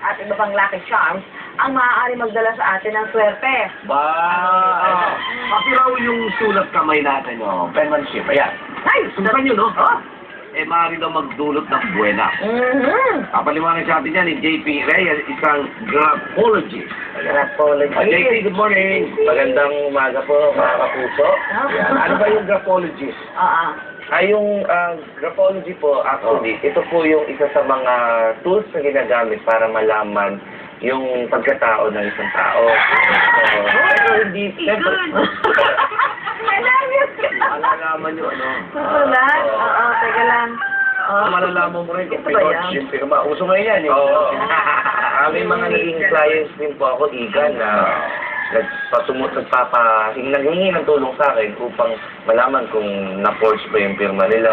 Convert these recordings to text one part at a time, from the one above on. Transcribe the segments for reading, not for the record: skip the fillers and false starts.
at iba pang lucky charms ang maaari magdala sa atin ng swerte. Pati raw yung sulat kamay natin, penmanship. Ayan. Ay! Susan yun, no? Oh! Maaari daw magdulot ng buwena. Papaliwanag sa atin yan ni JP Reyes, isang graphologist. JP, good morning. Magandang umaga po, mga kapuso. Ayan. Ano ba yung graphologist? Yung graphology po, actually, ito po yung isa sa mga tools na ginagamit para malaman yung pagkatao ng isang tao. Pero hindi, siyempre, Malalaman nyo, ano? Susulat? Oo, teka lang. Malalaman mo rin kung Ito ba yan? yung pirma. Uso ngayon yan, eh. may mga naging clients din po ako, Igan, na naghingi ng tulong sa akin upang malaman kung na-forge ba yung pirma nila.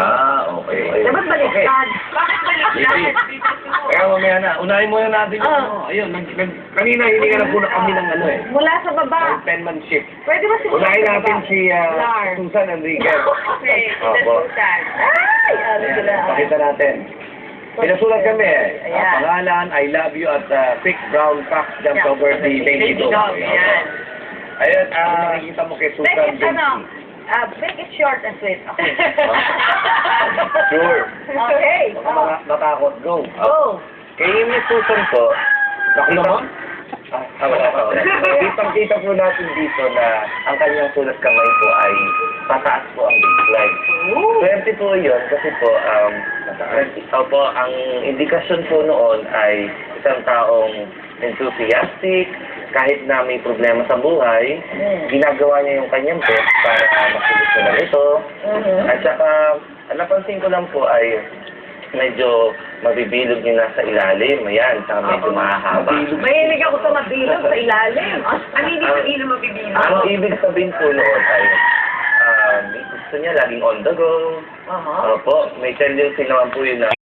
Okay. Dapat baliktad. Bakit baliktad? Kaya mamaya na, unahin muna natin yung ano. Ayun, kanina hindi ka na po kami ng ano eh. Mula sa baba. Ng penmanship. Pwede ba siguro Unahin sa baba? natin si Lars. Susan Enriquez. Okay, Opo. Susan. Ay! Ano Ayan, sila? pakita natin. Pinasulat kami eh. Ayan. Ang pangalan, I love you at thick brown fox jumps over the baby dog. Ayan. Ayun, nakikita mo kay Susan. Make it short and sweet. Okay. Sure. Okay. Matakot, go. Go. Kay Miss Susan po, Ako naman? kitang-kita po natin dito na ang kanyang sulat kamay po ay pataas po ang baseline. Swerte po yun kasi po, ang indikasyon po noon ay isang taong enthusiastic, kahit na may problema sa buhay, ginagawa niya yung kanyang best para masolusyonan ito. At saka, napansin ko lang po ay medyo mabibilog yung nasa ilalim. Ayan, saka medyo mahahaba. Mahilig ako sa mabilog sa ilalim. Ano ibig sabihin na mabibilog? Ang ibig sabihin po noon ay gusto niya laging on the go. Opo, may tendency naman po yun na